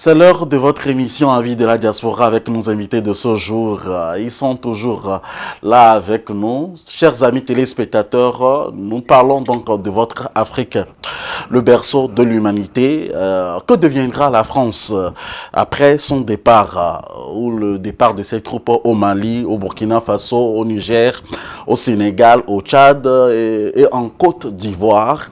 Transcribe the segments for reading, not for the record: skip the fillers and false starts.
C'est l'heure de votre émission Avis de la diaspora avec nos invités de ce jour. Ils sont toujours là avec nous. Chers amis téléspectateurs, nous parlons donc de votre Afrique, le berceau de l'humanité. Que deviendra la France après son départ, ou le départ de ses troupes au Mali, au Burkina Faso, au Niger, au Sénégal, au Tchad et en Côte d'Ivoire?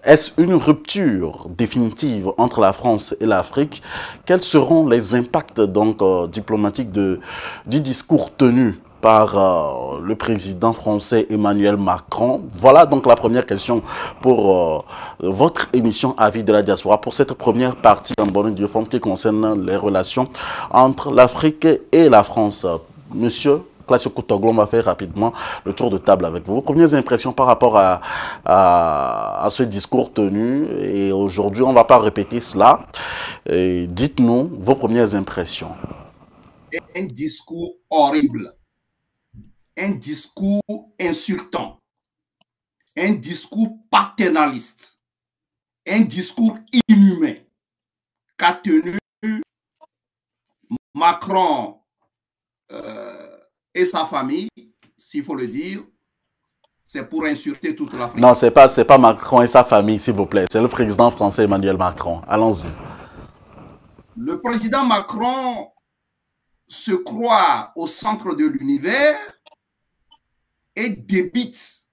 Est-ce une rupture définitive entre la France et l'Afrique? Quels seront les impacts donc diplomatiques du discours tenu par le président français Emmanuel Macron? Voilà donc la première question pour votre émission Avis de la diaspora, pour cette première partie en bonne et due forme qui concerne les relations entre l'Afrique et la France. Monsieur Classe Koutoglo, on va faire rapidement le tour de table avec vous. Vos premières impressions par rapport à ce discours tenu. Et aujourd'hui, on ne va pas répéter cela. Dites-nous vos premières impressions. Un discours horrible, un discours insultant, un discours paternaliste, un discours inhumain qu'a tenu Macron et sa famille, s'il faut le dire. C'est pour insulter toute l'Afrique. Non, c'est pas Macron et sa famille, s'il vous plaît. C'est le président français Emmanuel Macron. Allons-y. Le président Macron se croit au centre de l'univers et débite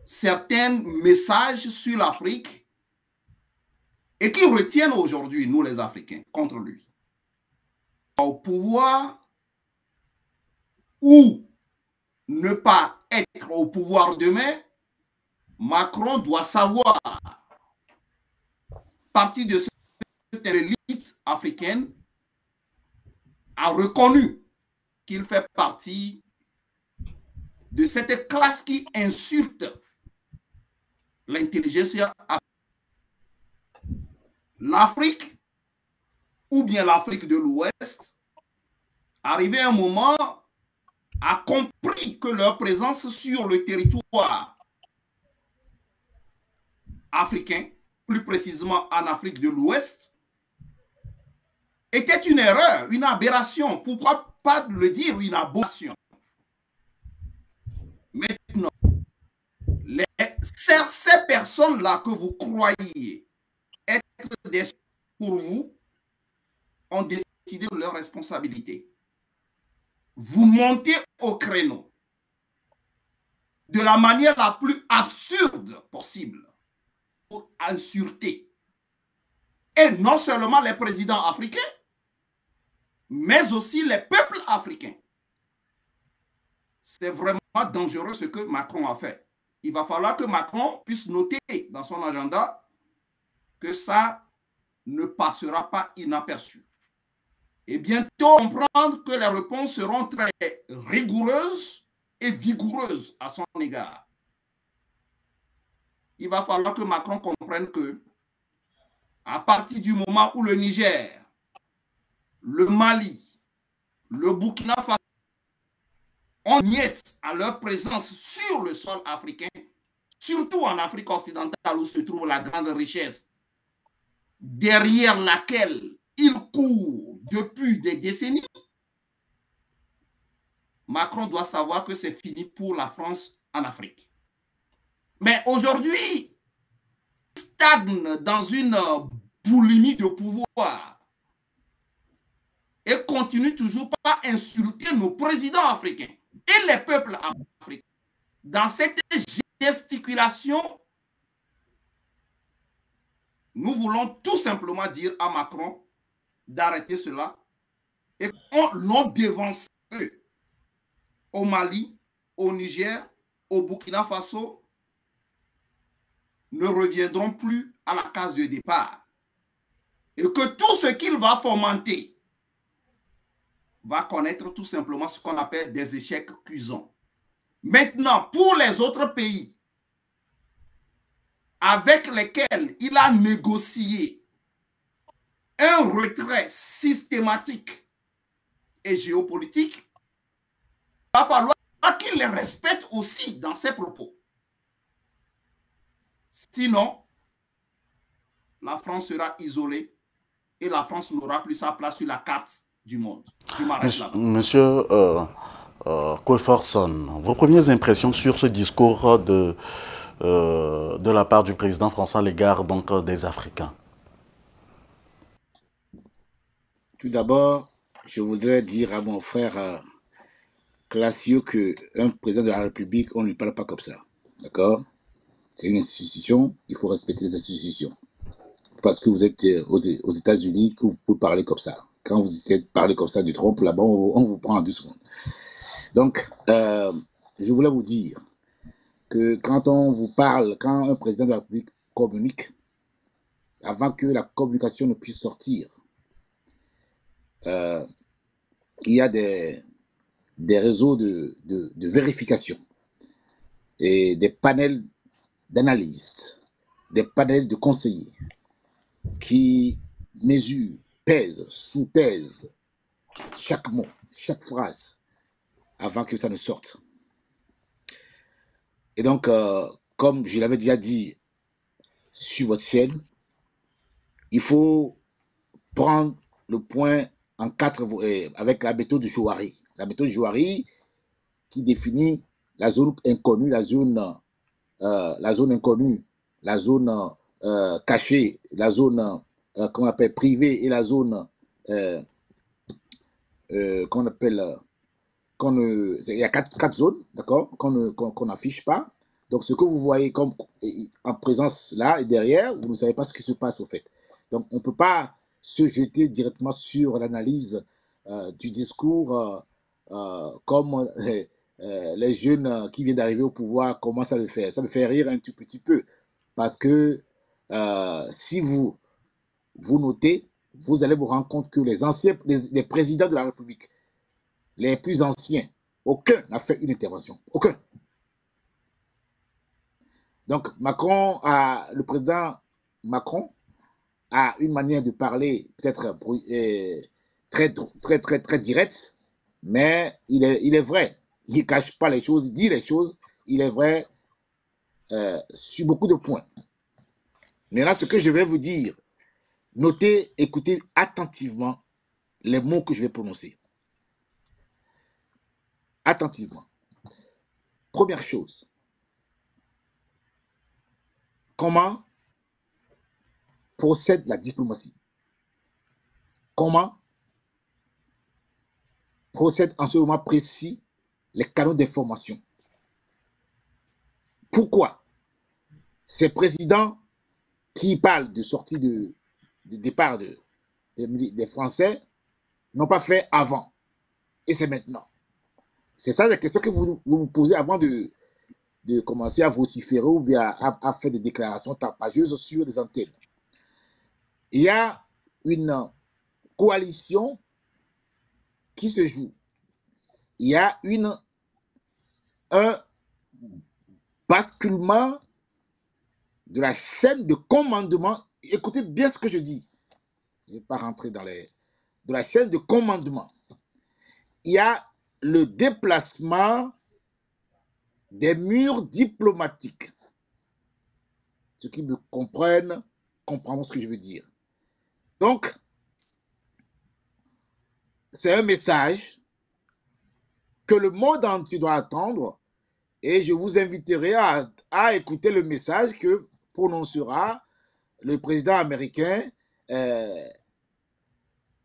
certains messages sur l'Afrique et qui retiennent aujourd'hui, nous les Africains, contre lui. Au pouvoir ou ne pas être au pouvoir demain, Macron doit savoir, à partir de cette élite africaine, a reconnu qu'il fait partie de cette classe qui insulte l'intelligence africaine. L'Afrique, ou bien l'Afrique de l'Ouest, arrivé à un moment, a compris que leur présence sur le territoire africain, plus précisément en Afrique de l'Ouest, était une erreur, une aberration. Pourquoi pas le dire, une aberration? Maintenant, ces personnes-là que vous croyez être des pour vous ont décidé de leur responsabilité. Vous montez au créneau de la manière la plus absurde possible pour insulter. Et non seulement les présidents africains, mais aussi les peuples africains. C'est vraiment dangereux ce que Macron a fait. Il va falloir que Macron puisse noter dans son agenda que ça ne passera pas inaperçu. Et bientôt comprendre que les réponses seront très rigoureuses et vigoureuses à son égard. Il va falloir que Macron comprenne que à partir du moment où le Niger, le Mali, le Burkina Faso ont miette à leur présence sur le sol africain, surtout en Afrique occidentale où se trouve la grande richesse, derrière laquelle il court depuis des décennies, Macron doit savoir que c'est fini pour la France en Afrique. Mais aujourd'hui, il stagne dans une boulimie de pouvoir et continue toujours pas à insulter nos présidents africains et les peuples africains. Dans cette gesticulation, nous voulons tout simplement dire à Macron d'arrêter cela et qu'on l'on dévance au Mali, au Niger, au Burkina Faso, ne reviendront plus à la case de départ. Et que tout ce qu'il va fomenter va connaître tout simplement ce qu'on appelle des échecs cuisants. Maintenant, pour les autres pays avec lesquels il a négocié un retrait systématique et géopolitique, il va falloir qu'il les respecte aussi dans ses propos. Sinon, la France sera isolée et la France n'aura plus sa place sur la carte du monde. Je m'arrête là-bas. Monsieur Kweforson, vos premières impressions sur ce discours de la part du président français à l'égard donc des Africains? Tout d'abord, je voudrais dire à mon frère Classio qu'un président de la République, on ne lui parle pas comme ça. D'accord? C'est une institution, il faut respecter les institutions. Parce que vous êtes aux États-Unis que vous pouvez parler comme ça. Quand vous essayez de parler comme ça du Trump, là-bas, on vous prend en 2 secondes. Donc, je voulais vous dire que quand on vous parle, quand un président de la République communique, avant que la communication ne puisse sortir, il y a des réseaux de vérification et des panels d'analystes, des panels de conseillers qui mesurent, pèsent, sous-pèsent chaque mot, chaque phrase avant que ça ne sorte. Et donc, comme je l'avais déjà dit sur votre chaîne, il faut prendre le point en 4 avec la méthode de Johari. La méthode de Johari qui définit la zone inconnue, la zone inconnue, la zone cachée, la zone qu'on appelle privée et la zone qu'on appelle il y a 4 zones, d'accord, qu'on n'affiche pas. Donc ce que vous voyez comme en présence là et derrière, vous ne savez pas ce qui se passe au fait. Donc on ne peut pas se jeter directement sur l'analyse du discours comme les jeunes qui viennent d'arriver au pouvoir commencent à le faire. Ça me fait rire un tout petit peu parce que si vous notez, vous allez vous rendre compte que les présidents de la République, les plus anciens, aucun n'a fait une intervention. Aucun. Donc, le président Macron a une manière de parler peut-être très directe, mais il est vrai. Il ne cache pas les choses, il dit les choses, il est vrai sur beaucoup de points. Maintenant, ce que je vais vous dire, notez, écoutez attentivement les mots que je vais prononcer. Attentivement. Première chose, comment procède la diplomatie? Comment procèdent en ce moment précis les canaux d'information? Pourquoi ces présidents qui parlent de sortie de départ des Français n'ont pas fait avant et c'est maintenant? C'est ça la question que vous posez avant de commencer à vociférer ou bien à faire des déclarations tapageuses sur les antennes. Il y a une coalition qui se joue. Il y a un basculement de la chaîne de commandement. Écoutez bien ce que je dis. Je ne vais pas rentrer dans de la chaîne de commandement. Il y a le déplacement des murs diplomatiques. Ceux qui me comprennent comprendront ce que je veux dire. Donc, c'est un message que le monde entier doit attendre et je vous inviterai à écouter le message que prononcera le président américain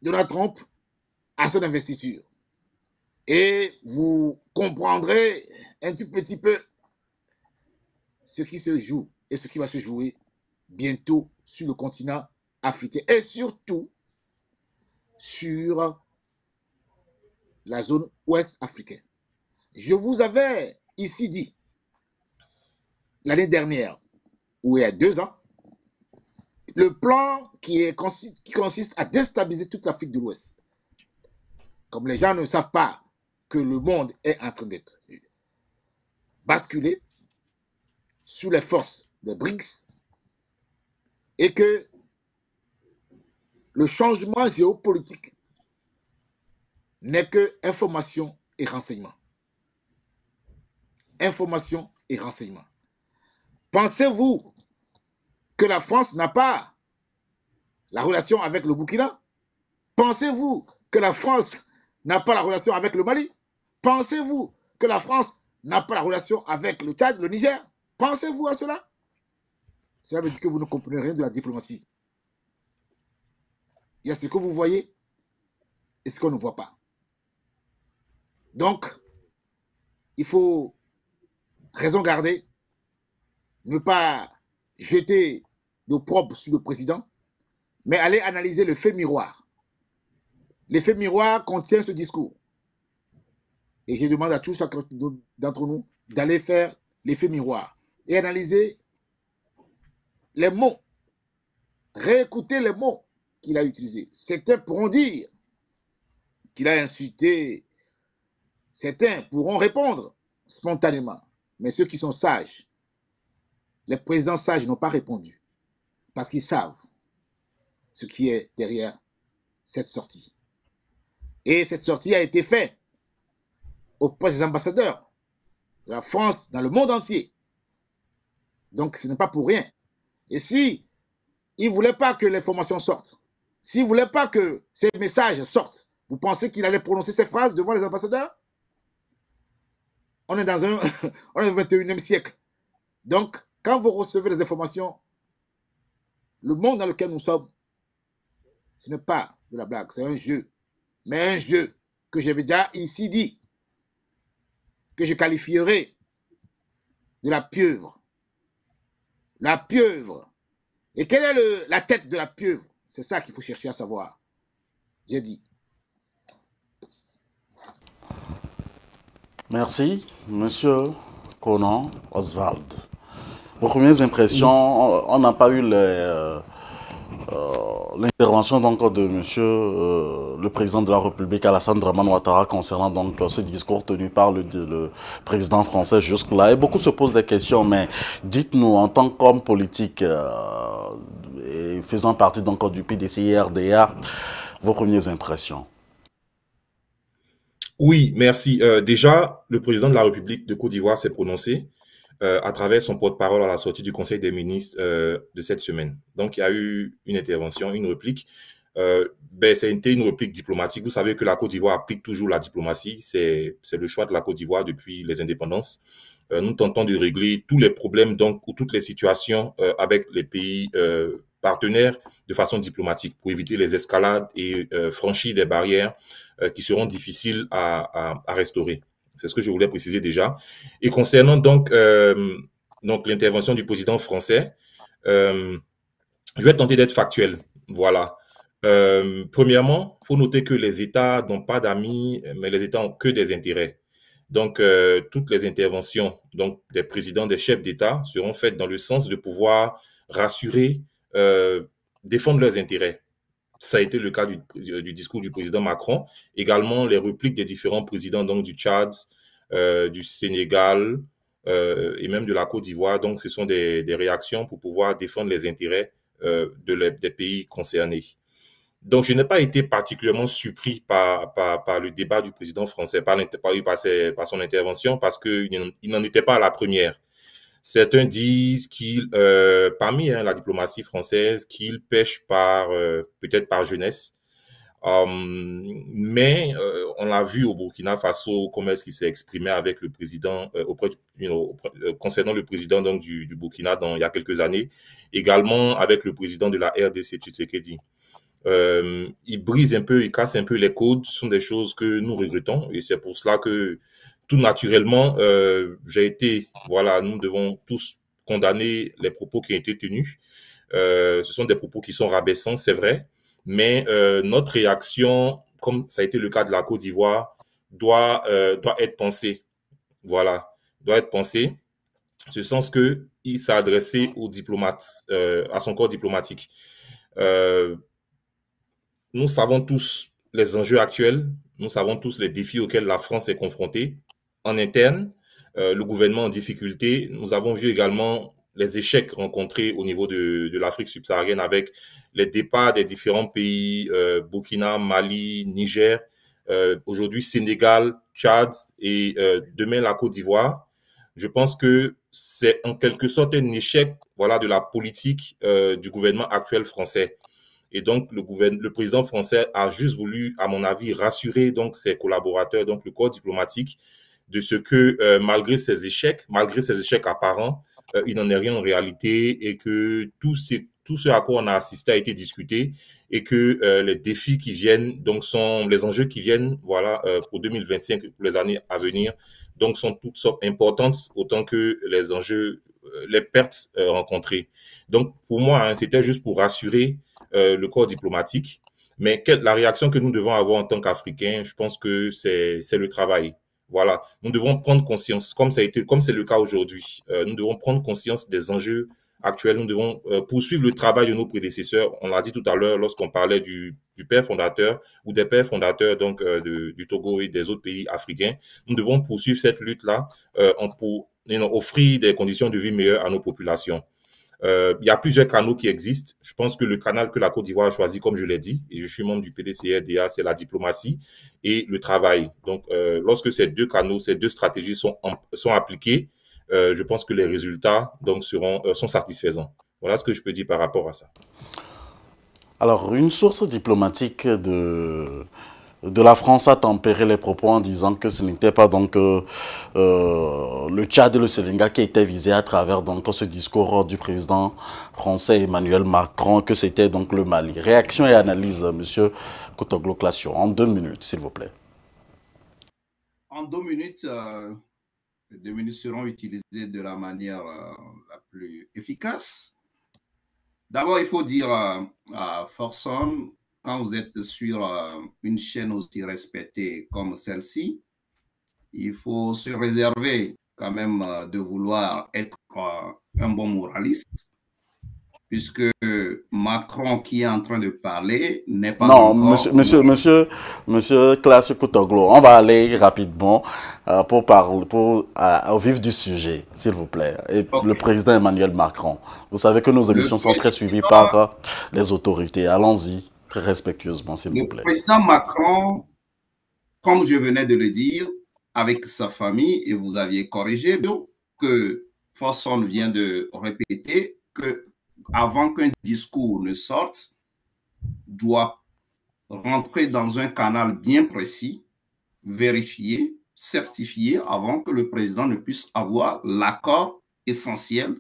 Donald Trump à son investiture. Et vous comprendrez un tout petit peu ce qui se joue et ce qui va se jouer bientôt sur le continent africain et surtout sur la zone ouest africaine. Je vous avais ici dit l'année dernière, ou il y a 2 ans, le plan qui consiste à déstabiliser toute l'Afrique de l'Ouest. Comme les gens ne savent pas que le monde est en train d'être basculé sous les forces des BRICS et que le changement géopolitique n'est que information et renseignement. Information et renseignement. Pensez-vous que la France n'a pas la relation avec le Burkina? Pensez-vous que la France n'a pas la relation avec le Mali? Pensez-vous que la France n'a pas la relation avec le Tchad, le Niger? Pensez-vous à cela? Cela veut dire que vous ne comprenez rien de la diplomatie. Il y a ce que vous voyez et ce qu'on ne voit pas. Donc, il faut raison garder, ne pas jeter d'opprobre sur le président, mais aller analyser le fait miroir. L'effet miroir contient ce discours. Et je demande à tous chacun d'entre nous d'aller faire l'effet miroir et analyser les mots, réécouter les mots qu'il a utilisés. Certains pourront dire qu'il a insulté, certains pourront répondre spontanément, mais ceux qui sont sages, les présidents sages n'ont pas répondu parce qu'ils savent ce qui est derrière cette sortie. Et cette sortie a été faite auprès des ambassadeurs de la France dans le monde entier. Donc ce n'est pas pour rien. Et si il ne voulait pas que l'information sorte, s'il ne voulait pas que ces messages sortent, vous pensez qu'il allait prononcer ces phrases devant les ambassadeurs? On est dans on est au 21e siècle. Donc, quand vous recevez les informations, le monde dans lequel nous sommes, ce n'est pas de la blague, c'est un jeu. Mais un jeu que j'avais déjà ici dit, que je qualifierais de la pieuvre. La pieuvre. Et quelle est la tête de la pieuvre? C'est ça qu'il faut chercher à savoir. J'ai dit. Merci, Monsieur Conan Oswald. Vos premières impressions, on n'a pas eu l'intervention donc de Monsieur le président de la République Alassane Dramane Ouattara concernant donc ce discours tenu par le président français jusque-là. Et beaucoup se posent des questions, mais dites-nous en tant qu'homme politique et faisant partie donc du PDCI-RDA, vos premières impressions. Oui, merci. Déjà, le président de la République de Côte d'Ivoire s'est prononcé à travers son porte-parole à la sortie du Conseil des ministres de cette semaine. Donc, il y a eu une intervention, une réplique. C'était une réplique diplomatique. Vous savez que la Côte d'Ivoire applique toujours la diplomatie. C'est le choix de la Côte d'Ivoire depuis les indépendances. Nous tentons de régler tous les problèmes donc ou toutes les situations avec les pays partenaires de façon diplomatique pour éviter les escalades et franchir des barrières qui seront difficiles à restaurer. C'est ce que je voulais préciser déjà. Et concernant donc l'intervention du président français, je vais tenter d'être factuel. Voilà. Premièrement, il faut noter que les États n'ont pas d'amis, mais les États ont que des intérêts. Donc, toutes les interventions donc des présidents, des chefs d'État seront faites dans le sens de pouvoir rassurer, défendre leurs intérêts. Ça a été le cas du discours du président Macron. Également, les répliques des différents présidents donc du Tchad, du Sénégal et même de la Côte d'Ivoire. Donc, ce sont des réactions pour pouvoir défendre les intérêts des pays concernés. Donc, je n'ai pas été particulièrement surpris par le débat du président français, par son intervention, parce qu'il n'en était pas à la première. Certains disent qu'il, parmi la diplomatie française, qu'il pêche peut-être par jeunesse. Mais on l'a vu au Burkina Faso, comment est-ce qu'il s'est exprimé avec le président, concernant le président donc, du Burkina il y a quelques années, également avec le président de la RDC, Tshisekedi. Il brise un peu, il casse un peu les codes, ce sont des choses que nous regrettons et c'est pour cela que tout naturellement, nous devons tous condamner les propos qui ont été tenus. Ce sont des propos qui sont rabaissants, c'est vrai, mais notre réaction, comme ça a été le cas de la Côte d'Ivoire, doit être pensée. Voilà, doit être pensée. Ce sens que il s'est adressé aux diplomates, à son corps diplomatique. Nous savons tous les enjeux actuels, nous savons tous les défis auxquels la France est confrontée en interne, le gouvernement en difficulté. Nous avons vu également les échecs rencontrés au niveau de l'Afrique subsaharienne avec les départs des différents pays, Burkina, Mali, Niger, aujourd'hui Sénégal, Tchad et demain la Côte d'Ivoire. Je pense que c'est en quelque sorte un échec de la politique du gouvernement actuel français. Et donc, le président français a juste voulu, à mon avis, rassurer donc ses collaborateurs, donc le corps diplomatique, de ce que malgré ses échecs apparents, il n'en est rien en réalité et que tout ce à quoi on a assisté a été discuté et que les défis qui viennent, donc sont les enjeux qui viennent, voilà, pour 2025, pour les années à venir, donc sont toutes sortes importantes autant que les enjeux, les pertes rencontrées. Donc pour moi, hein, c'était juste pour rassurer le corps diplomatique. Mais la réaction que nous devons avoir en tant qu'Africains, je pense que c'est le travail. Voilà, nous devons prendre conscience, comme c'est le cas aujourd'hui, nous devons prendre conscience des enjeux actuels. Nous devons poursuivre le travail de nos prédécesseurs. On l'a dit tout à l'heure lorsqu'on parlait du père fondateur ou des pères fondateurs donc du Togo et des autres pays africains. Nous devons poursuivre cette lutte-là pour offrir des conditions de vie meilleures à nos populations. Il y a plusieurs canaux qui existent. Je pense que le canal que la Côte d'Ivoire a choisi, comme je l'ai dit, et je suis membre du PDCR-DA, c'est la diplomatie et le travail. Donc, lorsque ces deux canaux, ces deux stratégies sont appliquées, je pense que les résultats donc sont satisfaisants. Voilà ce que je peux dire par rapport à ça. Alors, une source diplomatique de la France a tempéré les propos en disant que ce n'était pas donc le Tchad et le Sénégal qui étaient visés à travers donc ce discours du président français Emmanuel Macron, que c'était donc le Mali. Réaction et analyse, monsieur Kotoglo-Clacio, en 2 minutes, s'il vous plaît. En 2 minutes, les 2 minutes seront utilisées de la manière la plus efficace. D'abord, il faut dire à Forson, quand vous êtes sur une chaîne aussi respectée comme celle-ci, il faut se réserver quand même de vouloir être un bon moraliste, puisque Macron qui est en train de parler n'est pas encore... Non, monsieur Classe Koutoglo, on va aller rapidement pour parler au vif du sujet, s'il vous plaît. Et okay. Le président Emmanuel Macron. Vous savez que nos émissions sont très suivies par les autorités. Allons-y, très respectueusement, s'il vous plaît. Le président Macron, comme je venais de le dire, avec sa famille, et vous aviez corrigé, que Forson vient de répéter, que avant qu'un discours ne sorte, doit rentrer dans un canal bien précis, vérifié, certifié, avant que le président ne puisse avoir l'accord essentiel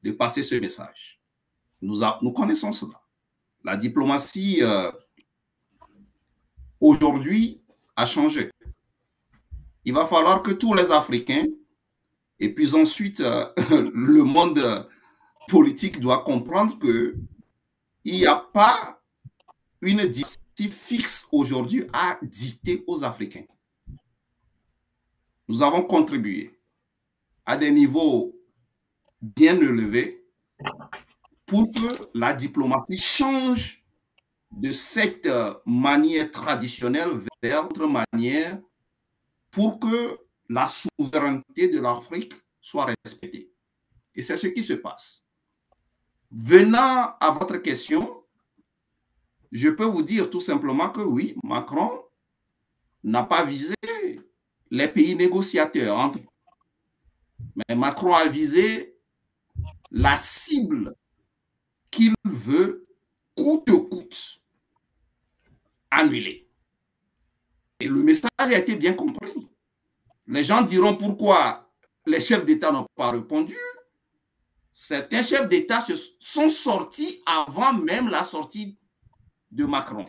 de passer ce message. Nous connaissons cela. La diplomatie, aujourd'hui, a changé. Il va falloir que tous les Africains, et puis ensuite, le monde politique doit comprendre qu'il n'y a pas une directive fixe aujourd'hui à dicter aux Africains. Nous avons contribué à des niveaux bien élevés pour que la diplomatie change de cette manière traditionnelle vers une autre manière pour que la souveraineté de l'Afrique soit respectée. Et c'est ce qui se passe. Venant à votre question, je peux vous dire tout simplement que oui, Macron n'a pas visé les pays négociateurs. Mais Macron a visé la cible qu'il veut coûte que coûte annuler. Et le message a été bien compris. Les gens diront pourquoi les chefs d'État n'ont pas répondu. Certains chefs d'État sont sortis avant même la sortie de Macron,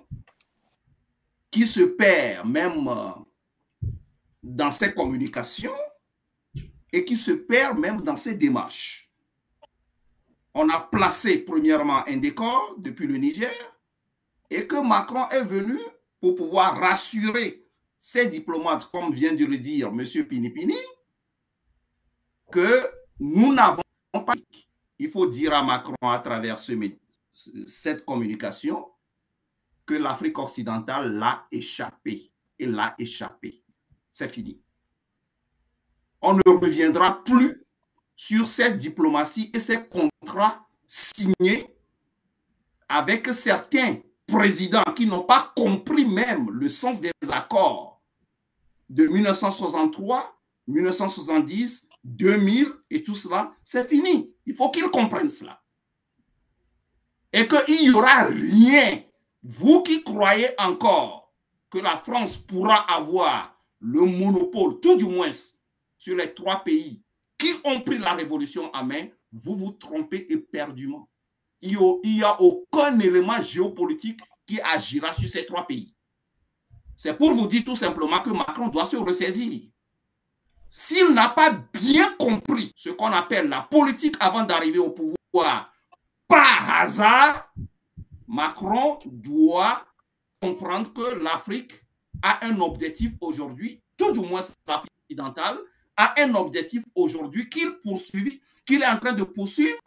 qui se perd même dans ses communications et qui se perd même dans ses démarches. On a placé premièrement un décor depuis le Niger et que Macron est venu pour pouvoir rassurer ses diplomates, comme vient de le dire M. Pinipini, que nous n'avons pas... Il faut dire à Macron à travers cette communication que l'Afrique occidentale l'a échappé. Et l'a échappé. C'est fini. On ne reviendra plus sur cette diplomatie et ces contrats signés avec certains présidents qui n'ont pas compris même le sens des accords de 1963, 1970, 2000 et tout cela. C'est fini. Il faut qu'ils comprennent cela. Et qu'il n'y aura rien Vous qui croyez encore que la France pourra avoir le monopole, tout du moins, sur les 3 pays qui ont pris la révolution en main, vous vous trompez éperdument. Il n'y a aucun élément géopolitique qui agira sur ces 3 pays. C'est pour vous dire tout simplement que Macron doit se ressaisir. S'il n'a pas bien compris ce qu'on appelle la politique avant d'arriver au pouvoir, par hasard, Macron doit comprendre que l'Afrique a un objectif aujourd'hui, tout du moins l'Afrique occidentale, a un objectif aujourd'hui qu'il est en train de poursuivre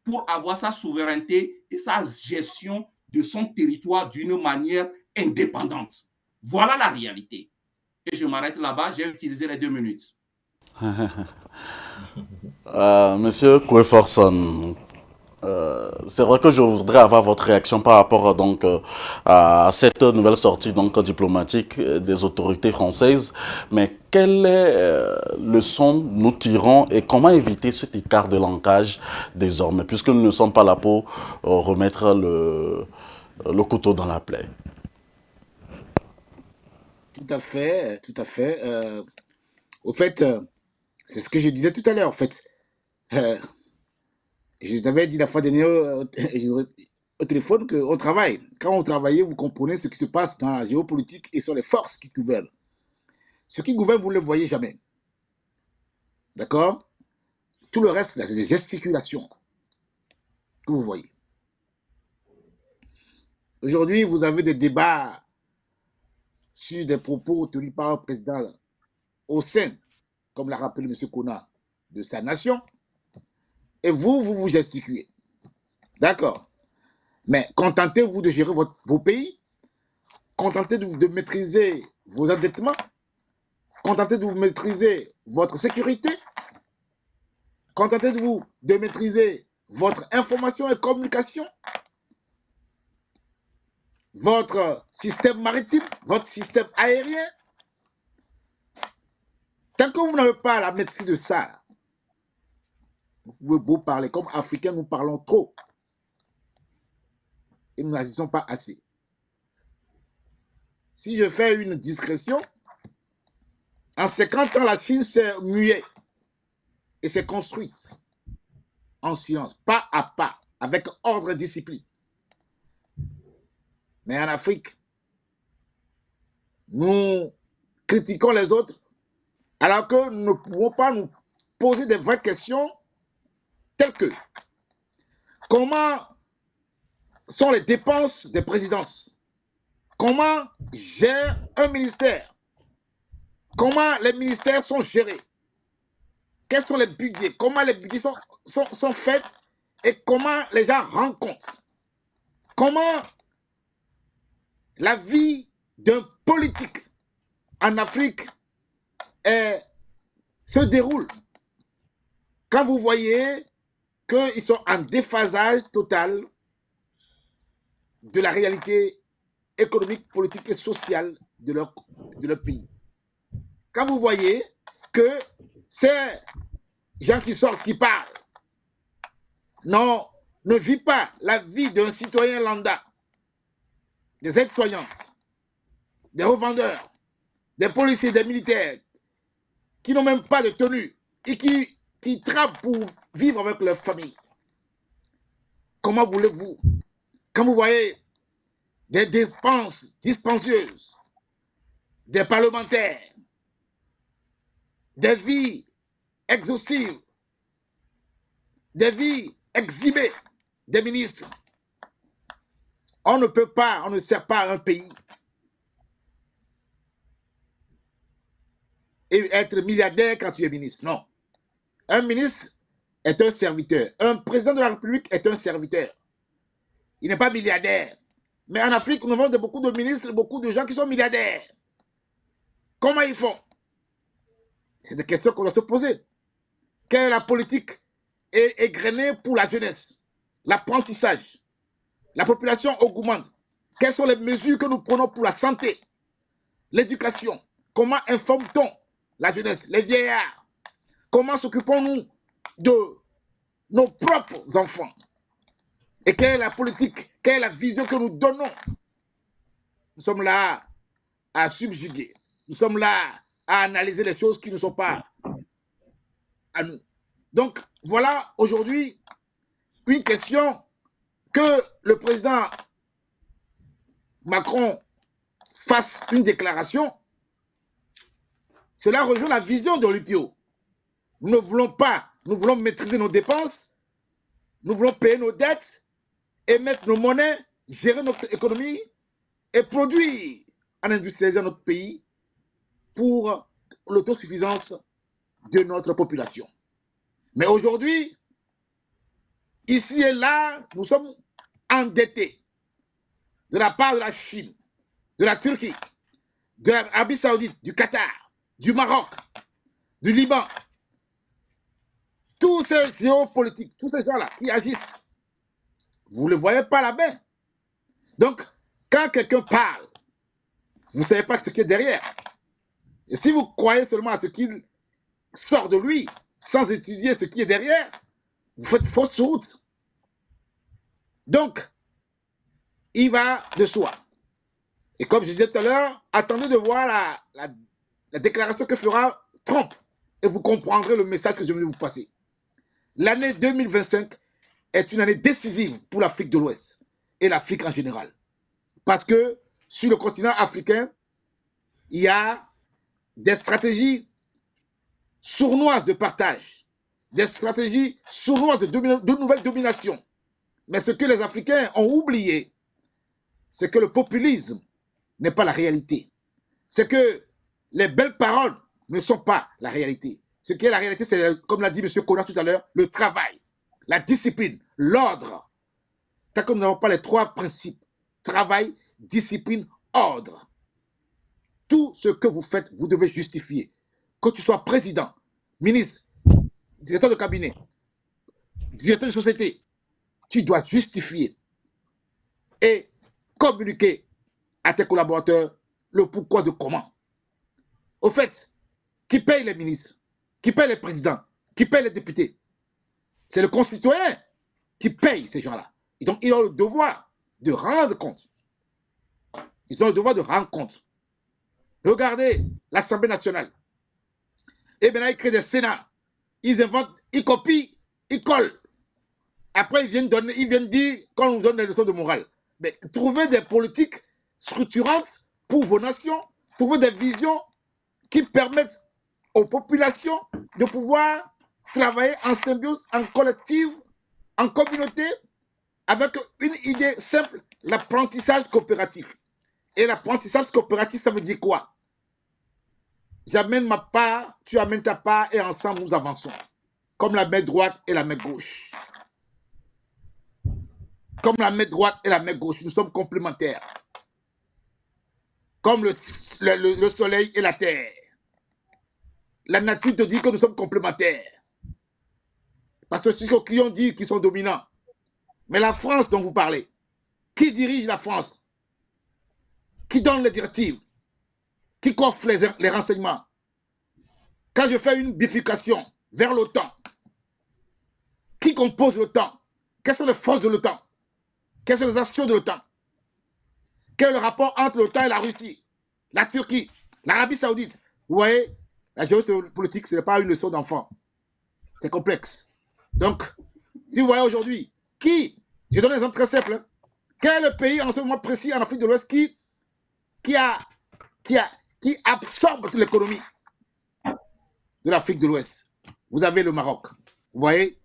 pour avoir sa souveraineté et sa gestion de son territoire d'une manière indépendante. Voilà la réalité. Et je m'arrête là-bas, j'ai utilisé les 2 minutes. Monsieur Kweforson, c'est vrai que je voudrais avoir votre réaction par rapport donc à cette nouvelle sortie donc diplomatique des autorités françaises. Mais quelle leçon nous tirons et comment éviter cet écart de langage désormais, puisque nous ne sommes pas là pour remettre le couteau dans la plaie? Tout à fait, tout à fait. Au fait, c'est ce que je disais tout à l'heure. En fait, je t'avais dit la fois dernière au téléphone qu'on travaille. Quand on travaillait, vous comprenez ce qui se passe dans la géopolitique et sur les forces qui gouvernent. Ce qui gouverne, vous ne le voyez jamais. D'accord? Tout le reste, c'est des gesticulations que vous voyez. Aujourd'hui, vous avez des débats sur des propos tenus par un président au sein, comme l'a rappelé M. Kona, de sa nation, et vous gesticulez. D'accord. Mais contentez-vous de gérer vos pays, contentez-vous de maîtriser vos endettements, contentez-vous de maîtriser votre sécurité, contentez-vous de maîtriser votre information et communication, votre système maritime, votre système aérien. Tant que vous n'avez pas la maîtrise de ça, vous pouvez beau parler. Comme Africains, nous parlons trop. Et nous n'agissons pas assez. Si je fais une discrétion, en 50 ans, la Chine s'est muée et s'est construite en silence, pas à pas, avec ordre et discipline. Mais en Afrique, nous critiquons les autres alors que nous ne pouvons pas nous poser des vraies questions telles que comment sont les dépenses des présidences? Comment gère un ministère? Comment les ministères sont gérés? Quels sont les budgets? Comment les budgets sont faits et comment les gens rendent compte? Comment la vie d'un politique en Afrique se déroule? Quand vous voyez qu'ils sont en déphasage total de la réalité économique, politique et sociale de leur pays. Quand vous voyez que ces gens qui sortent, qui parlent, ne vivent pas la vie d'un citoyen lambda, des aides-soignantes, des revendeurs, des policiers, des militaires, qui n'ont même pas de tenue et qui travaillent pour vivre avec leur famille. Comment voulez-vous, quand vous voyez des dépenses dispendieuses, des parlementaires, des vies exhaustives, des vies exhibées, des ministres, on ne peut pas, on ne sert pas un pays et être milliardaire quand tu es ministre. Non. Un ministre est un serviteur. Un président de la République est un serviteur. Il n'est pas milliardaire. Mais en Afrique, nous avons beaucoup de ministres, beaucoup de gens qui sont milliardaires. Comment ils font? C'est des questions qu'on doit se poser. Quelle est la politique égrenée pour la jeunesse? L'apprentissage. La population augmente. Quelles sont les mesures que nous prenons pour la santé? L'éducation. Comment informe-t-on la jeunesse, les vieillards? Comment s'occupons-nous de nos propres enfants? Et quelle est la politique? Quelle est la vision que nous donnons nous sommes là à subjuguer. Nous sommes là à analyser les choses qui ne sont pas à nous. Donc, voilà aujourd'hui une question que le président Macron fasse une déclaration. Cela rejoint la vision d'Olympio. Nous ne voulons pas, nous voulons maîtriser nos dépenses, nous voulons payer nos dettes, émettre nos monnaies, gérer notre économie et produire en industrialisant notre pays pour l'autosuffisance de notre population. Mais aujourd'hui, ici et là, nous sommes endettés de la part de la Chine, de la Turquie, de l'Arabie Saoudite, du Qatar, du Maroc, du Liban. Tous ces géopolitiques, tous ces gens-là qui agissent, vous ne les voyez pas là-bas. Donc, quand quelqu'un parle, vous ne savez pas ce qui est derrière. Et si vous croyez seulement à ce qu'il sort de lui, sans étudier ce qui est derrière, vous faites fausse route. Donc, il va de soi. Et comme je disais tout à l'heure, attendez de voir la déclaration que fera Trump. Et vous comprendrez le message que je viens de vous passer. L'année 2025 est une année décisive pour l'Afrique de l'Ouest et l'Afrique en général. Parce que sur le continent africain, il y a des stratégies sournoises de partage, des stratégies sournoises de nouvelles dominations. Mais ce que les Africains ont oublié, c'est que le populisme n'est pas la réalité. C'est que les belles paroles ne sont pas la réalité. Ce qui est la réalité, c'est, comme l'a dit M. Kona tout à l'heure, le travail, la discipline, l'ordre. Tant que nous n'avons pas les trois principes, travail, discipline, ordre, tout ce que vous faites, vous devez justifier. Que tu sois président, ministre, directeur de cabinet, directeur de société, tu dois justifier et communiquer à tes collaborateurs le pourquoi de comment. Au fait, qui paye les ministres, qui paye les présidents, qui paye les députés, c'est le concitoyen qui paye ces gens-là. Et donc, ils ont le devoir de rendre compte. Ils ont le devoir de rendre compte. Regardez l'Assemblée nationale. Et maintenant, ils créent des sénats. Ils inventent, ils copient, ils collent. Après, ils viennent dire qu'on nous donne des leçons de morale. Mais trouvez des politiques structurantes pour vos nations, trouvez des visions qui permettent aux populations de pouvoir travailler en symbiose, en collectif, en communauté, avec une idée simple, l'apprentissage coopératif. Et l'apprentissage coopératif, ça veut dire quoi? J'amène ma part, tu amènes ta part et ensemble nous avançons. Comme la main droite et la main gauche. Comme la main droite et la main gauche, nous sommes complémentaires. Comme le soleil et la terre. La nature te dit que nous sommes complémentaires. Parce que c'est ce qu'ils ont dit qu'ils sont dominants. Mais la France dont vous parlez, qui dirige la France? Qui donne les directives? Qui coffre les renseignements? Quand je fais une bifurcation vers l'OTAN, qui compose l'OTAN? Quelles sont les forces de l'OTAN? Quelles sont les actions de l'OTAN? Quel est le rapport entre l'OTAN et la Russie, la Turquie, l'Arabie Saoudite? Vous voyez, la géopolitique, ce n'est pas une leçon d'enfant. C'est complexe. Donc, si vous voyez aujourd'hui, je donne un exemple très simple, hein, quel est le pays en ce moment précis en Afrique de l'Ouest qui absorbe toute l'économie de l'Afrique de l'Ouest? Vous avez le Maroc. Vous voyez?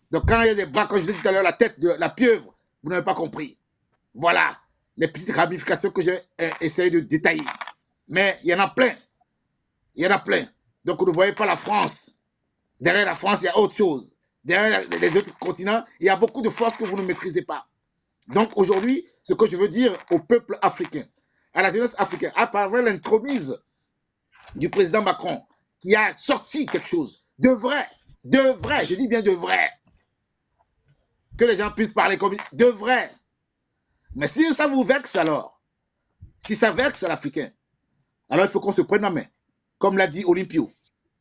Donc, quand il y a des bras, comme je disais tout à l'heure, la tête de la pieuvre, vous n'avez pas compris. Voilà les petites ramifications que j'ai essayé de détailler. Mais il y en a plein. Il y en a plein. Donc, vous ne voyez pas la France. Derrière la France, il y a autre chose. Derrière les autres continents, il y a beaucoup de forces que vous ne maîtrisez pas. Donc, aujourd'hui, ce que je veux dire au peuple africain, à la jeunesse africaine, à travers l'intromise du président Macron, qui a sorti quelque chose de vrai, je dis bien de vrai, que les gens puissent parler comme de vrai. Mais si ça vous vexe alors, si ça vexe l'Africain, alors il faut qu'on se prenne en main. Comme l'a dit Olympio,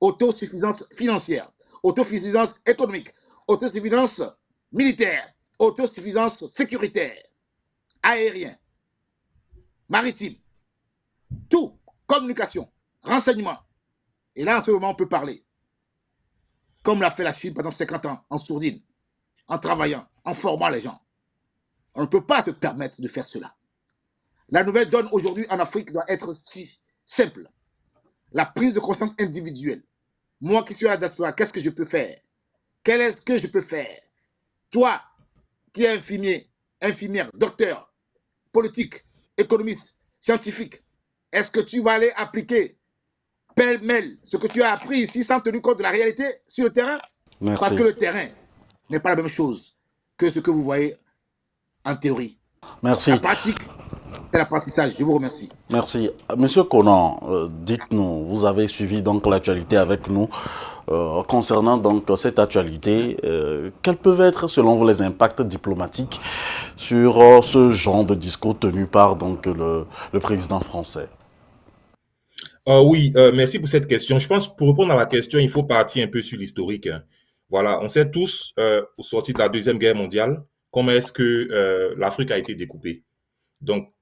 autosuffisance financière, autosuffisance économique, autosuffisance militaire, autosuffisance sécuritaire, aérien. maritime, tout, communication, renseignement. Et là, en ce moment, on peut parler. Comme l'a fait la Chine pendant 50 ans, en sourdine, en travaillant, en formant les gens. On ne peut pas se permettre de faire cela. La nouvelle donne aujourd'hui en Afrique doit être si simple. La prise de conscience individuelle. Moi qui suis à la diaspora, qu'est-ce que je peux faire? Qu'est-ce que je peux faire? Toi, qui es infirmier, infirmière, docteur, politique, économiste, scientifique, est-ce que tu vas aller appliquer pêle-mêle ce que tu as appris ici sans tenir compte de la réalité sur le terrain? Merci. Parce que le terrain n'est pas la même chose que ce que vous voyez en théorie. Merci. La pratique, c'est l'apprentissage. Je vous remercie. Merci. Monsieur Conan, dites-nous, vous avez suivi donc l'actualité avec nous. Concernant donc cette actualité, quels peuvent être selon vous les impacts diplomatiques sur ce genre de discours tenu par donc le président français? Oui, merci pour cette question. Je pense pour répondre à la question, il faut partir un peu sur l'historique, hein. Voilà, on sait tous, au sortir de la Deuxième Guerre mondiale, comment est-ce que l'Afrique a été découpée. Donc,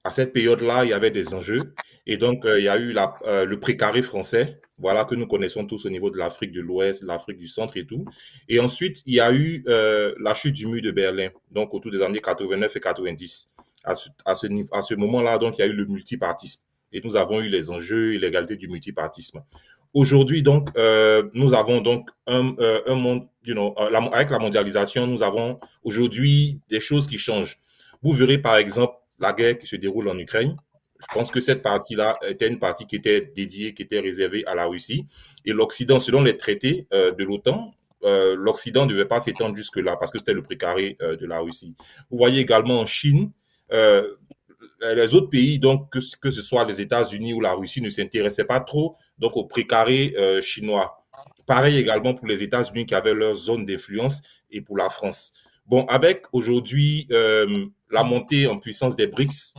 à cette période-là, il y avait des enjeux. Et donc, il y a eu le précaré français, voilà, que nous connaissons tous au niveau de l'Afrique de l'Ouest, l'Afrique du Centre et tout. Et ensuite, il y a eu la chute du mur de Berlin, donc autour des années 89 et 90. À ce moment-là, donc, il y a eu le multipartisme. Et nous avons eu les enjeux et l'égalité du multipartisme. Aujourd'hui, donc, nous avons donc un monde, avec la mondialisation, nous avons aujourd'hui des choses qui changent. Vous verrez, par exemple, la guerre qui se déroule en Ukraine. Je pense que cette partie-là était une partie qui était dédiée, qui était réservée à la Russie. Et l'Occident, selon les traités de l'OTAN, l'Occident ne devait pas s'étendre jusque-là parce que c'était le précaré de la Russie. Vous voyez également en Chine, les autres pays, donc que ce soit les États-Unis ou la Russie, ne s'intéressaient pas trop donc au précaré chinois. Pareil également pour les États-Unis qui avaient leur zone d'influence et pour la France. Bon, avec aujourd'hui la montée en puissance des BRICS,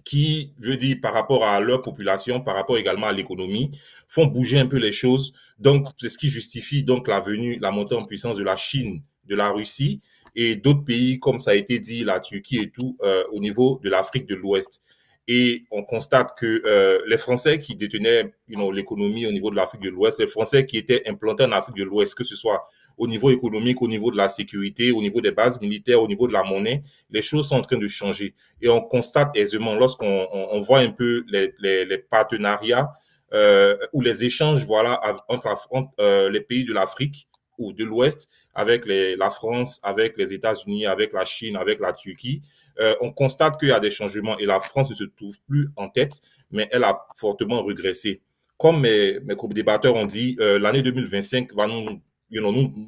qui, je dis, par rapport à leur population, par rapport également à l'économie, font bouger un peu les choses. Donc, c'est ce qui justifie donc la montée en puissance de la Chine, de la Russie et d'autres pays, comme ça a été dit, la Turquie et tout, au niveau de l'Afrique de l'Ouest. Et on constate que les Français qui détenaient l'économie au niveau de l'Afrique de l'Ouest, les Français qui étaient implantés en Afrique de l'Ouest, que ce soit au niveau économique, au niveau de la sécurité, au niveau des bases militaires, au niveau de la monnaie, les choses sont en train de changer. Et on constate aisément, lorsqu'on voit un peu les partenariats ou les échanges voilà, entre les pays de l'Afrique ou de l'Ouest, avec la France, avec les États-Unis, avec la Chine, avec la Turquie, on constate qu'il y a des changements et la France ne se trouve plus en tête, mais elle a fortement régressé. Comme mes co-débatteurs ont dit, l'année 2025 va nous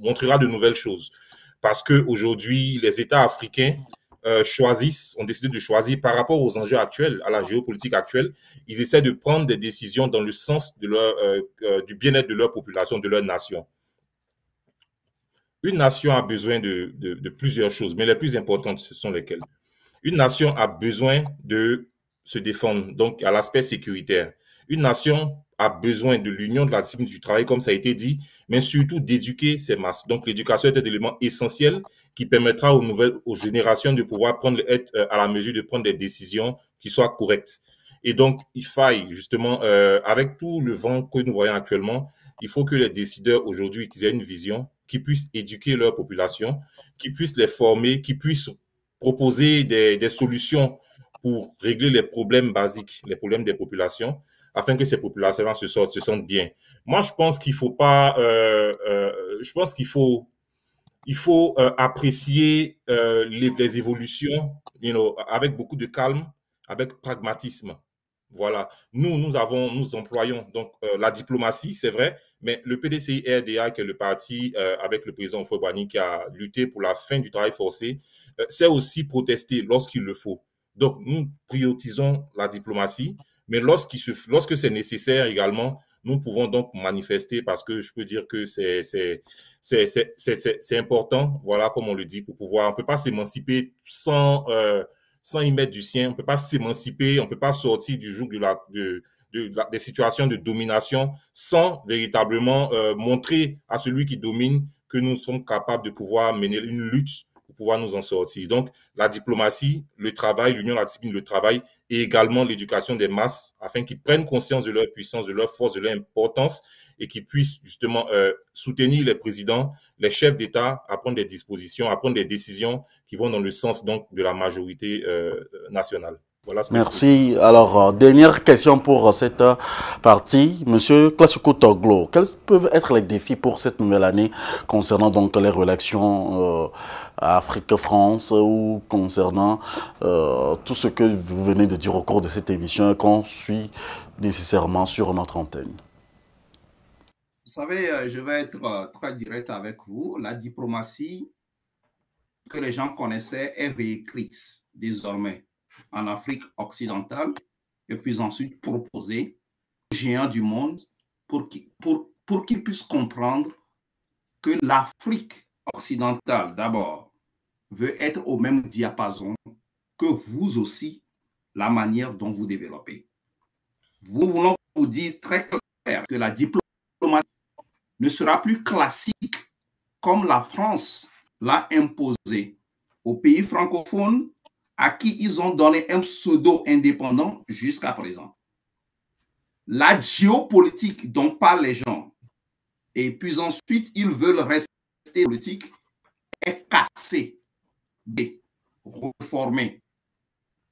montrera de nouvelles choses. Parce qu'aujourd'hui, les États africains ont décidé de choisir par rapport aux enjeux actuels, à la géopolitique actuelle, ils essaient de prendre des décisions dans le sens de du bien-être de leur population, de leur nation. Une nation a besoin de plusieurs choses, mais les plus importantes, ce sont lesquelles? Une nation a besoin de se défendre, donc à l'aspect sécuritaire. Une nation a besoin de l'union, de la discipline du travail, comme ça a été dit, mais surtout d'éduquer ses masses. Donc l'éducation est un élément essentiel qui permettra aux générations de pouvoir être à la mesure de prendre des décisions qui soient correctes. Et donc, il faille justement, avec tout le vent que nous voyons actuellement, il faut que les décideurs aujourd'hui, qu'ils aient une vision, qui puissent éduquer leur population, qui puissent les former, qui puissent proposer des solutions pour régler les problèmes basiques, les problèmes des populations, afin que ces populations-là se sentent bien. Moi, je pense qu'il faut pas, je pense qu'il faut apprécier les évolutions, avec beaucoup de calme, avec pragmatisme. Voilà. Nous employons donc la diplomatie, c'est vrai, mais le PDCI-RDA, qui est le parti avec le président Houphouët-Boigny qui a lutté pour la fin du travail forcé, sait aussi protester lorsqu'il le faut. Donc, nous priorisons la diplomatie, mais lorsque c'est nécessaire également, nous pouvons donc manifester parce que je peux dire que c'est important, voilà, comme on le dit, pour pouvoir, on peut pas s'émanciper sans y mettre du sien, on peut pas s'émanciper, on peut pas sortir du joug des situations de domination sans véritablement montrer à celui qui domine que nous sommes capables de pouvoir mener une lutte pour pouvoir nous en sortir. Donc, la diplomatie, le travail, l'union, la discipline, le travail et également l'éducation des masses afin qu'ils prennent conscience de leur puissance, de leur force, de leur importance et qu'ils puissent justement soutenir les présidents, les chefs d'État à prendre des dispositions, à prendre des décisions qui vont dans le sens donc de la majorité nationale. Voilà ce que Merci. Alors, dernière question pour cette partie. Monsieur Classico Toglo, quels peuvent être les défis pour cette nouvelle année concernant donc les relations Afrique-France ou concernant tout ce que vous venez de dire au cours de cette émission et qu'on suit nécessairement sur notre antenne? Vous savez, je vais être très direct avec vous. La diplomatie que les gens connaissaient est réécrite désormais en Afrique occidentale et puis ensuite proposée aux géants du monde pour qu'ils puissent comprendre que l'Afrique occidentale, d'abord, veut être au même diapason que vous aussi, la manière dont vous développez. Nous voulons vous dire très clair que la diplomatie ne sera plus classique comme la France l'a imposé aux pays francophones à qui ils ont donné un pseudo indépendant jusqu'à présent. La géopolitique dont parlent les gens, et puis ensuite ils veulent rester politique, est cassée, réformée.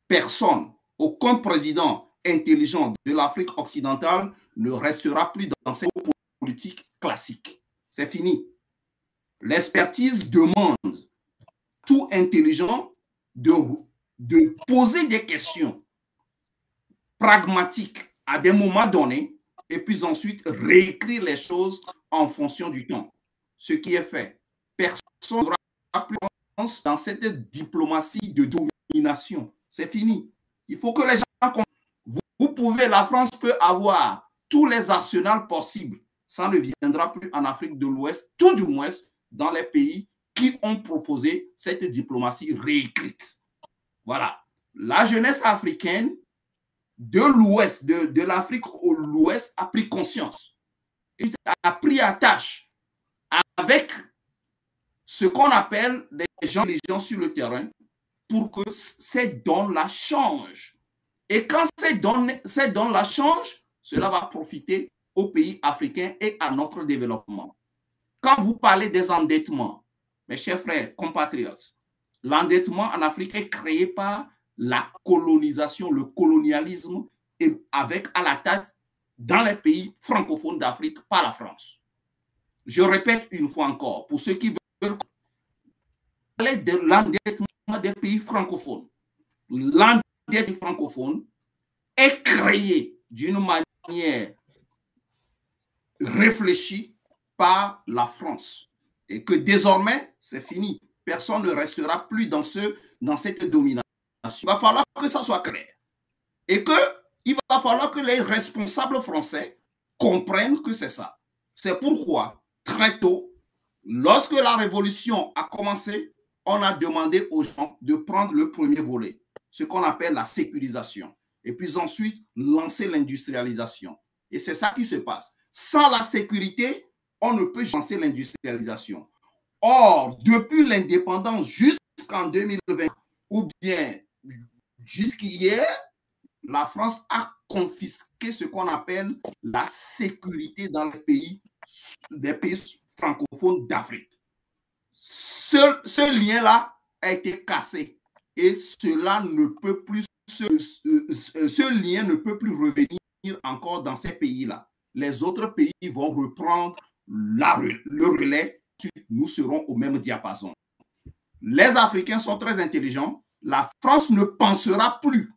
Personne, aucun président intelligent de l'Afrique occidentale ne restera plus dans cette politique classique. C'est fini. L'expertise demande tout intelligent de poser des questions pragmatiques à des moments donnés et puis ensuite réécrire les choses en fonction du temps. Ce qui est fait. Personne n'aura plus confiance dans cette diplomatie de domination. C'est fini. Il faut que les gens comprennent. Vous pouvez, la France peut avoir tous les arsenals possibles. Ça ne viendra plus en Afrique de l'Ouest, tout du moins dans les pays qui ont proposé cette diplomatie réécrite. Voilà. La jeunesse africaine de l'Ouest, de l'Afrique au l'Ouest, a pris conscience. Et a pris attache avec ce qu'on appelle les gens sur le terrain pour que ces dons-là changent. Et quand ces dons-là changent, cela va profiter aux pays africains et à notre développement. Quand vous parlez des endettements, mes chers frères, compatriotes, l'endettement en Afrique est créé par la colonisation, le colonialisme, et avec à la tête dans les pays francophones d'Afrique par la France. Je répète une fois encore, pour ceux qui veulent parler de l'endettement des pays francophones, l'endettement francophone est créé d'une manière réfléchie par la France et que désormais, c'est fini. Personne ne restera plus dans cette domination. Il va falloir que ça soit clair et qu'il va falloir que les responsables français comprennent que c'est ça. C'est pourquoi, très tôt, lorsque la révolution a commencé, on a demandé aux gens de prendre le premier volet, ce qu'on appelle la sécurisation, et puis ensuite lancer l'industrialisation. Et c'est ça qui se passe. Sans la sécurité, on ne peut lancer l'industrialisation. Or, depuis l'indépendance jusqu'en 2020, ou bien jusqu'hier, la France a confisqué ce qu'on appelle la sécurité dans les pays francophones d'Afrique. Ce lien-là a été cassé et cela ne peut plus, ce lien ne peut plus revenir encore dans ces pays-là. Les autres pays vont reprendre le relais, nous serons au même diapason. Les Africains sont très intelligents, la France ne pensera plus,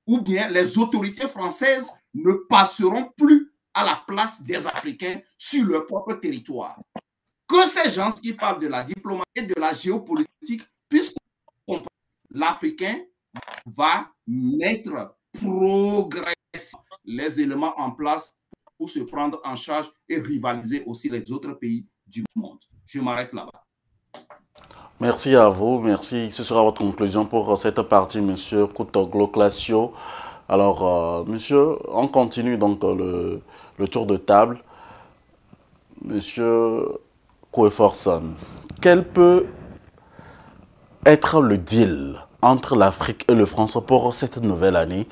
ou bien les autorités françaises ne passeront plus à la place des Africains sur leur propre territoire. Que ces gens qui parlent de la diplomatie et de la géopolitique puissent comprendre. L'Africain va mettre progressivement les éléments en place pour se prendre en charge et rivaliser aussi les autres pays du monde. Je m'arrête là-bas. Merci à vous, merci. Ce sera votre conclusion pour cette partie, Monsieur Kutoglo Classio. Alors, monsieur, on continue donc le tour de table. Monsieur Koueforson, quel peut être le deal entre l'Afrique et le France pour cette nouvelle année,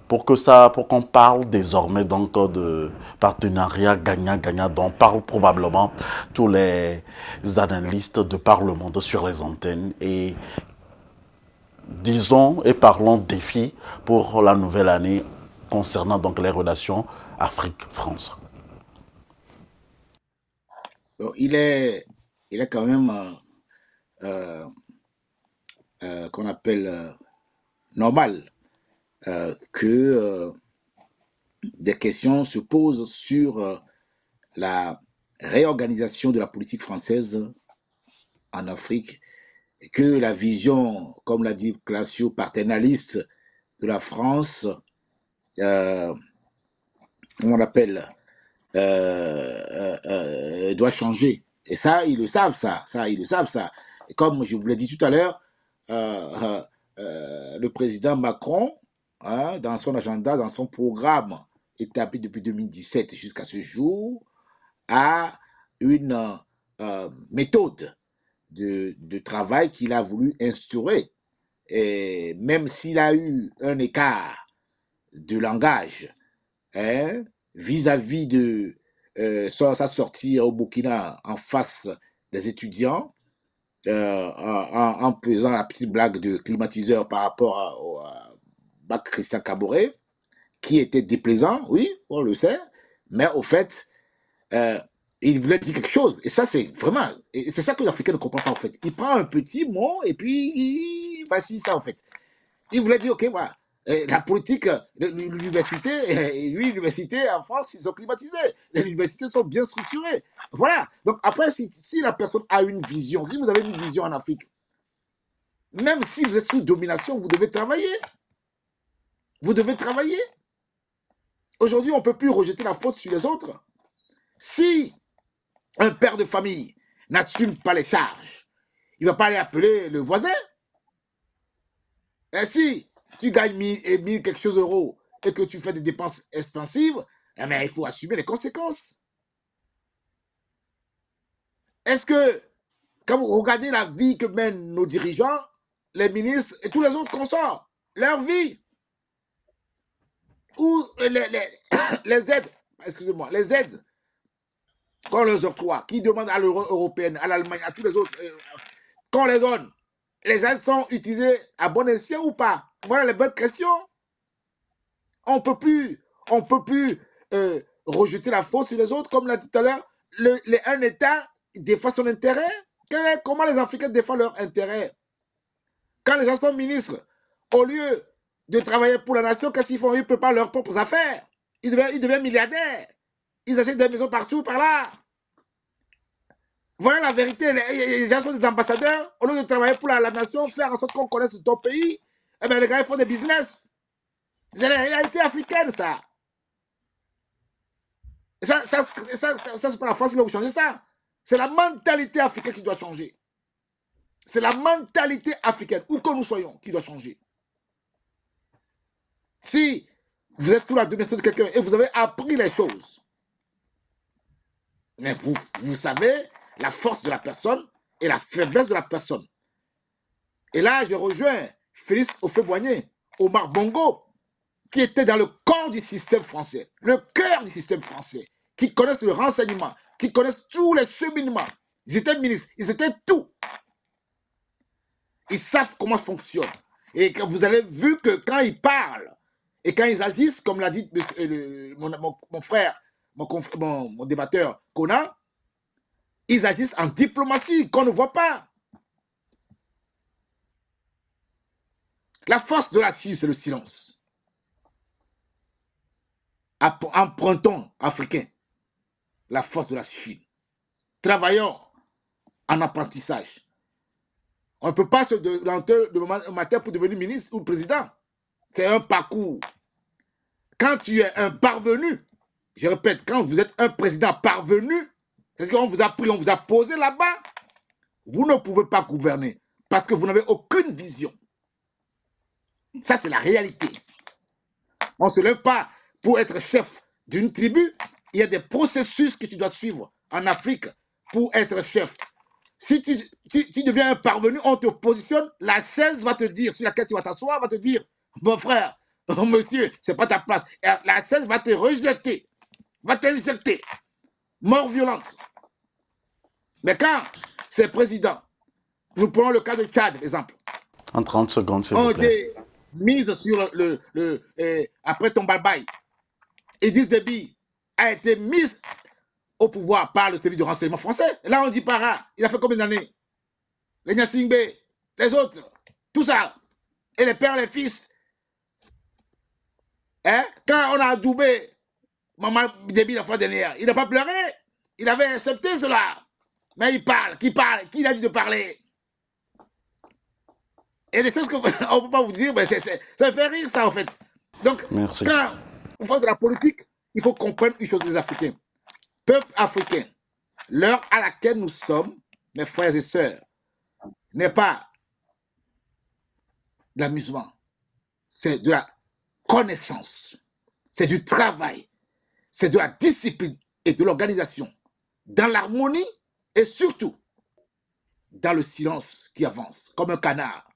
pour qu'on parle désormais donc de partenariat gagnant-gagnant dont parlent probablement tous les analystes de par le monde sur les antennes, et disons et parlons défis pour la nouvelle année concernant donc les relations Afrique-France. Il est quand même qu'on appelle normal que des questions se posent sur la réorganisation de la politique française en Afrique, et que la vision, comme l'a dit Classio, paternaliste de la France, comment on appelle, doit changer. Et ça, ils le savent, ça. Ils le savent, ça. Et comme je vous l'ai dit tout à l'heure, le président Macron, hein, dans son agenda, dans son programme établi depuis 2017 jusqu'à ce jour, a une méthode de travail qu'il a voulu instaurer. Et même s'il a eu un écart de langage, hein, vis-à-vis de sa sortie au Burkina en face des étudiants, en faisant la petite blague de climatiseur par rapport au bac Christian Caboret, qui était déplaisant, oui, on le sait, mais au fait, il voulait dire quelque chose. Et ça, c'est vraiment, et c'est ça que les Africains ne comprennent pas, en fait. Il prend un petit mot et puis voici ça, en fait. Il voulait dire, ok, voilà, la politique, l'université, et lui, l'université en France, ils sont climatisés. Les universités sont bien structurées. Voilà. Donc après, si la personne a une vision, si vous avez une vision en Afrique, même si vous êtes sous domination, vous devez travailler. Vous devez travailler. Aujourd'hui, on ne peut plus rejeter la faute sur les autres. Si un père de famille n'assume pas les charges, il ne va pas aller appeler le voisin. Et si tu gagnes 1000 quelque chose euros et que tu fais des dépenses expansives, eh bien, il faut assumer les conséquences. Est-ce que, quand vous regardez la vie que mènent nos dirigeants, les ministres et tous les autres consorts, leur vie, ou les aides, excusez-moi, les aides qu'on les octroie, qui demandent à l'Union européenne, à l'Allemagne, à tous les autres, qu'on les donne, les aides sont utilisées à bon escient ou pas? Voilà les bonnes questions. On peut plus rejeter la faute sur les autres, comme l'a dit tout à l'heure. Un État défend son intérêt. Comment les Africains défendent leur intérêt? Quand les gens sont ministres, au lieu de travailler pour la nation, qu'est-ce qu'ils font? Ils préparent leurs propres affaires. Ils deviennent milliardaires. Ils achètent des maisons partout, par là. Voilà la vérité. Les gens sont des ambassadeurs. Au lieu de travailler pour la nation, faire en sorte qu'on connaisse ton pays, eh bien, les gars, ils font des business. C'est la réalité africaine, ça. Ça c'est pas la France qui va vous changer ça. C'est la mentalité africaine qui doit changer. C'est la mentalité africaine, où que nous soyons, qui doit changer. Si vous êtes sous la domination de quelqu'un et vous avez appris les choses, mais vous savez la force de la personne et la faiblesse de la personne. Et là, je rejoins Félix Houphouët-Boigny, Omar Bongo, qui était dans le corps du système français, le cœur du système français, qui connaissent le renseignement, qui connaissent tous les cheminements. Ils étaient ministres, ils étaient tout. Ils savent comment ça fonctionne. Et quand vous avez vu que quand ils parlent et quand ils agissent, comme l'a dit mon frère, mon débatteur Conan, ils agissent en diplomatie qu'on ne voit pas. La force de la Chine, c'est le silence. Empruntons, Africains, la force de la Chine. Travaillons en apprentissage. On ne peut pas se lancer le matin pour devenir ministre ou président. C'est un parcours. Quand tu es un parvenu, je répète, quand vous êtes un président parvenu, c'est ce qu'on vous a pris, on vous a posé là-bas. Vous ne pouvez pas gouverner parce que vous n'avez aucune vision. Ça, c'est la réalité. On ne se lève pas pour être chef d'une tribu. Il y a des processus que tu dois suivre en Afrique pour être chef. Si tu deviens un parvenu, on te positionne, la chaise va te dire, sur laquelle tu vas t'asseoir, va te dire, bon frère, oh monsieur, c'est pas ta place. Et la chaise va te rejeter, va t'injecter. Mort violente. Mais quand c'est président, nous prenons le cas de Tchad, par exemple. En 30 secondes, s'il On vous plaît. était mise sur après ton balbaï. Idriss Déby a été mise au pouvoir par le service de renseignement français. Et là, on dit para. Il a fait combien d'années? Les Nyasingbe, les autres, tout ça. Et les pères, les fils. Hein? Quand on a adoubé Maman Déby la fois dernière, il n'a pas pleuré. Il avait accepté cela. Mais il parle, qui a dit de parler? Et des choses qu'on ne peut pas vous dire, mais ça fait rire ça en fait. Donc, Merci. quand on fait de la politique, il faut comprendre une chose des Africains. Peuple africain, l'heure à laquelle nous sommes, mes frères et sœurs, n'est pas de l'amusement, c'est de la connaissance, c'est du travail, c'est de la discipline et de l'organisation, dans l'harmonie et surtout dans le silence qui avance, comme un canard.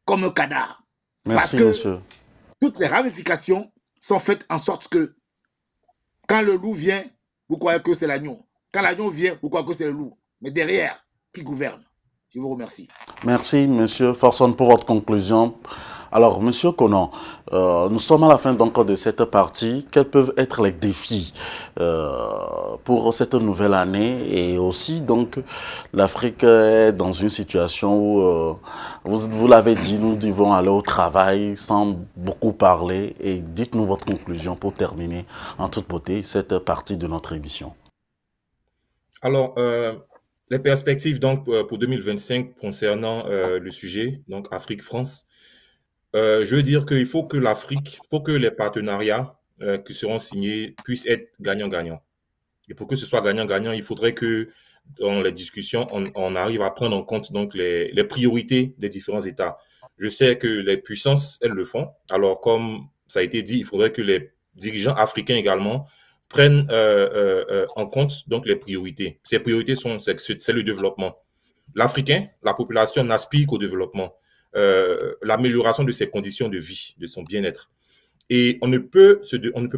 Comme un canard. Merci, Parce que monsieur. toutes les ramifications sont faites en sorte que quand le loup vient, vous croyez que c'est l'agneau. Quand l'agneau vient, vous croyez que c'est le loup. Mais derrière, qui gouverne? Je vous remercie. Merci, monsieur Forson, pour votre conclusion. Alors, monsieur Konan, nous sommes à la fin donc de cette partie. Quels peuvent être les défis pour cette nouvelle année? Et aussi, donc, l'Afrique est dans une situation où, vous l'avez dit, nous devons aller au travail sans beaucoup parler. Et dites-nous votre conclusion pour terminer en toute beauté cette partie de notre émission. Alors, les perspectives donc pour 2025 concernant le sujet, donc Afrique-France, je veux dire qu'il faut que l'Afrique, pour que les partenariats qui seront signés puissent être gagnant-gagnant. Et pour que ce soit gagnant-gagnant, il faudrait que dans les discussions, on arrive à prendre en compte donc les priorités des différents États. Je sais que les puissances, elles le font. Alors, comme ça a été dit, il faudrait que les dirigeants africains également prennent en compte donc les priorités. Ces priorités c'est le développement. L'Africain, la population n'aspire qu'au développement, l'amélioration de ses conditions de vie, de son bien-être. Et on ne peut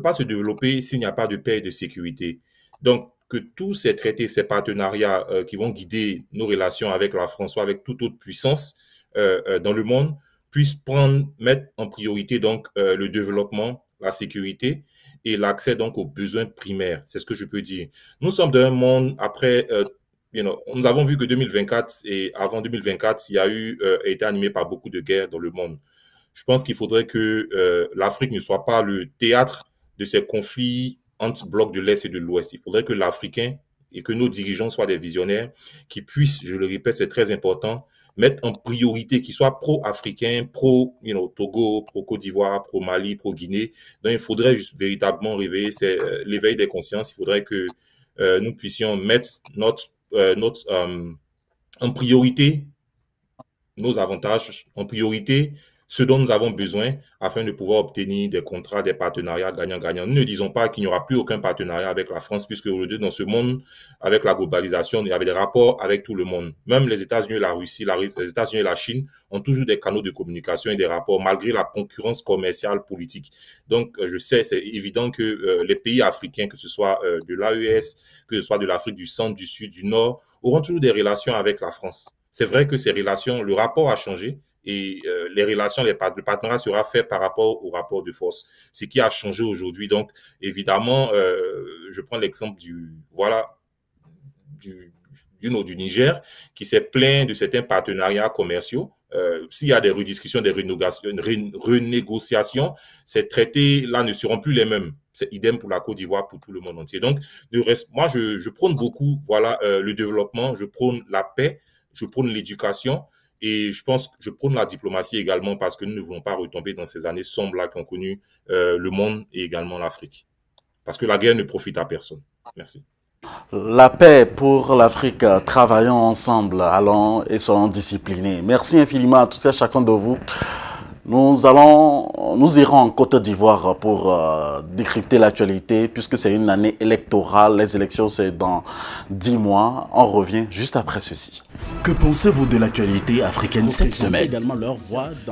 pas se développer s'il n'y a pas de paix et de sécurité. Donc, que tous ces traités, ces partenariats qui vont guider nos relations avec la France ou avec toute autre puissance dans le monde puissent mettre en priorité donc le développement, la sécurité et l'accès donc aux besoins primaires. C'est ce que je peux dire. Nous sommes dans un monde après, nous avons vu que 2024 et avant 2024, il y a été animé par beaucoup de guerres dans le monde. Je pense qu'il faudrait que l'Afrique ne soit pas le théâtre de ces conflits entre blocs de l'Est et de l'Ouest. Il faudrait que l'Africain et que nos dirigeants soient des visionnaires qui puissent, je le répète, c'est très important, mettre en priorité, qu'ils soient pro-africains, pro-Togo, pro-Côte d'Ivoire, pro-Mali, pro-Guinée. Donc, il faudrait juste véritablement réveiller l'éveil des consciences. Il faudrait que nous puissions mettre en priorité nos avantages, en priorité ce dont nous avons besoin afin de pouvoir obtenir des contrats, des partenariats gagnant-gagnant. Nous ne disons pas qu'il n'y aura plus aucun partenariat avec la France, puisque aujourd'hui, dans ce monde, avec la globalisation, il y avait des rapports avec tout le monde. Même les États-Unis et la Russie, les États-Unis et la Chine ont toujours des canaux de communication et des rapports, malgré la concurrence commerciale politique. Donc, je sais, c'est évident que les pays africains, que ce soit de l'AES, que ce soit de l'Afrique du Centre, du Sud, du Nord, auront toujours des relations avec la France. C'est vrai que ces relations, le rapport a changé, et les relations, le partenariat sera fait par rapport au rapport de force. Ce qui a changé aujourd'hui. Donc, évidemment, je prends l'exemple du du Niger qui s'est plaint de certains partenariats commerciaux. S'il y a des rediscussions, des renégociations, ces traités-là ne seront plus les mêmes. C'est idem pour la Côte d'Ivoire, pour tout le monde entier. Donc, moi, je prône beaucoup le développement, je prône la paix, je prône l'éducation. Et je pense que je prône la diplomatie également parce que nous ne voulons pas retomber dans ces années sombres-là qui ont connu le monde et également l'Afrique. Parce que la guerre ne profite à personne. Merci. La paix pour l'Afrique, travaillons ensemble, allons et soyons disciplinés. Merci infiniment à tous et à chacun de vous Nous irons en Côte d'Ivoire pour décrypter l'actualité, puisque c'est une année électorale. Les élections, c'est dans 10 mois. On revient juste après ceci. Que pensez-vous de l'actualité africaine cette semaine? Également leur voix dans